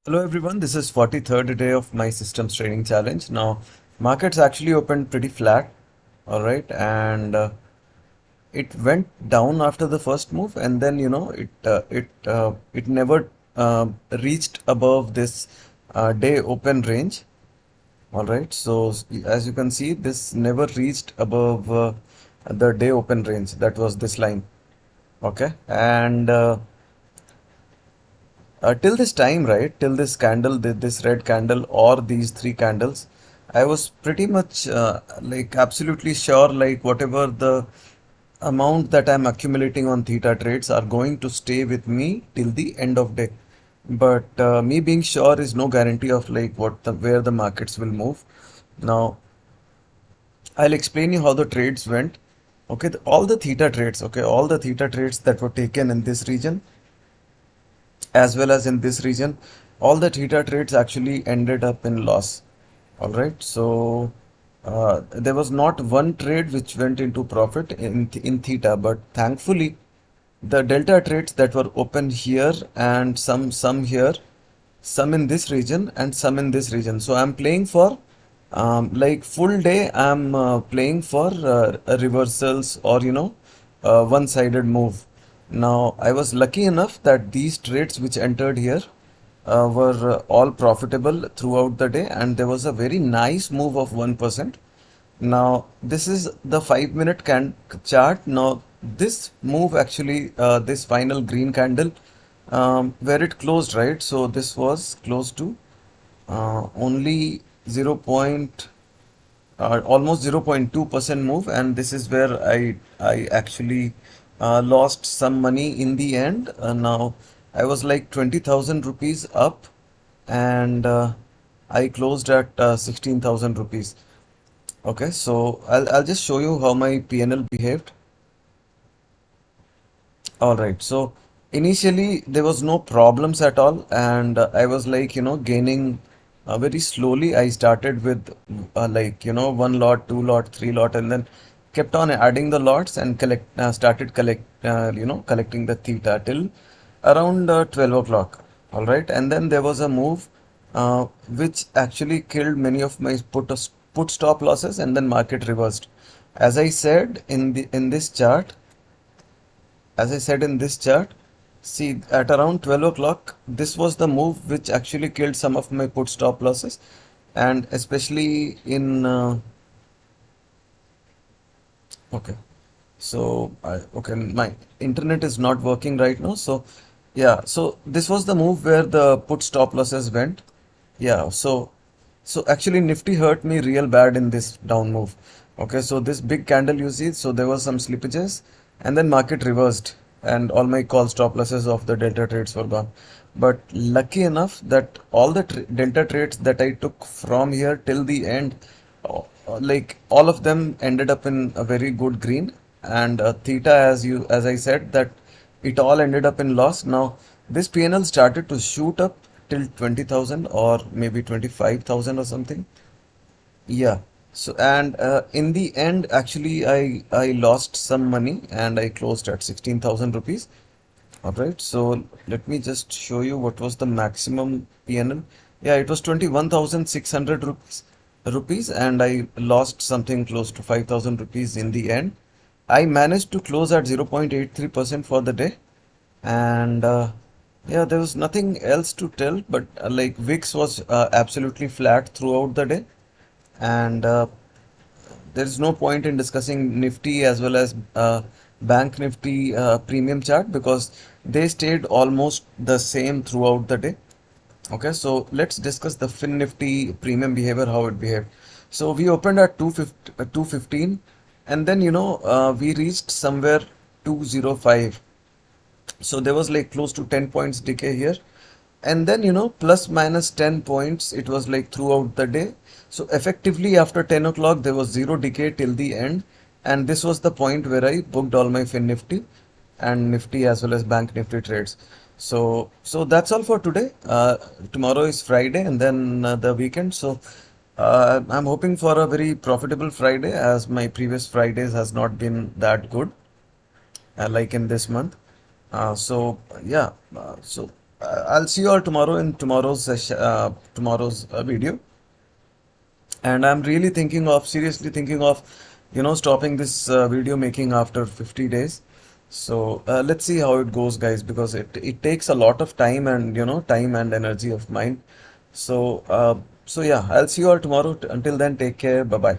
Hello everyone, this is 43rd day of my systems trading challenge. Now, markets actually opened pretty flat, all right, and it went down after the first move, and then it never reached above this day open range, all right. So as you can see, this never reached above the day open range. That was this line, okay, and till this time, right, till this candle, this red candle or these three candles, I was pretty much like absolutely sure, like whatever the amount that I'm accumulating on theta trades are going to stay with me till the end of day. But me being sure is no guarantee of like where the markets will move. Now, I'll explain you how the trades went. Okay, all the theta trades, okay, all the theta trades that were taken in this region as well as in this region, all the theta trades actually ended up in loss. All right, so there was not one trade which went into profit in theta, but thankfully the delta trades that were open here and some here, some in this region and some in this region. So I'm playing for like full day. I'm playing for reversals or one-sided move. Now I was lucky enough that these trades which entered here were all profitable throughout the day, and there was a very nice move of 1%. Now this is the 5-minute chart. Now this move actually, this final green candle, where it closed, right? So this was close to only 0. Almost 0.2% move, and this is where I actually lost some money in the end. Now I was like 20,000 rupees up, and I closed at 16,000 rupees. Okay, so I'll just show you how my PNL behaved. All right, so initially there was no problems at all, and I was like, gaining very slowly. I started with one lot, two lot, three lot, and then kept on adding the lots and collecting the theta till around 12 o'clock. All right, and then there was a move which actually killed many of my put stop losses, and then market reversed. As I said in this chart, as I said in this chart, see at around 12 o'clock, this was the move which actually killed some of my put stop losses, and especially in okay. So okay, my internet is not working right now. So yeah, so this was the move where the put stop losses went. Yeah, so actually Nifty hurt me real bad in this down move. Okay, so this big candle you see, so there was some slippages, and then market reversed, and all my call stop losses of the delta trades were gone. But lucky enough that all the delta trades that I took from here till the end, like all of them ended up in a very good green, and theta, as I said, that it all ended up in loss. Now this PNL started to shoot up till 20,000 or maybe 25,000 or something. Yeah. So and in the end, actually, I lost some money and I closed at 16,000 rupees. All right. So let me just show you what was the maximum PNL. Yeah, it was 21,600 rupees, and I lost something close to 5,000 rupees in the end. I managed to close at 0.83% for the day, and yeah, there was nothing else to tell, but like VIX was absolutely flat throughout the day, and there is no point in discussing Nifty as well as Bank Nifty premium chart because they stayed almost the same throughout the day. Okay, so let's discuss the Nifty premium behavior, how it behaved. So we opened at 215, and then we reached somewhere 205. So there was like close to 10 points decay here, and then plus minus 10 points it was like throughout the day. So effectively after 10 o'clock there was zero decay till the end, and this was the point where I booked all my Nifty and Nifty as well as Bank Nifty trades. So that's all for today. Tomorrow is Friday, and then the weekend. So I'm hoping for a very profitable Friday, as my previous Fridays has not been that good like in this month. So yeah, so I'll see you all tomorrow in tomorrow's session, tomorrow's video. And I'm really thinking of, seriously thinking of, stopping this video making after 50 days. So let's see how it goes, guys, because it takes a lot of time and, time and energy of mine. So, so yeah, I'll see you all tomorrow. Until then, take care. Bye bye.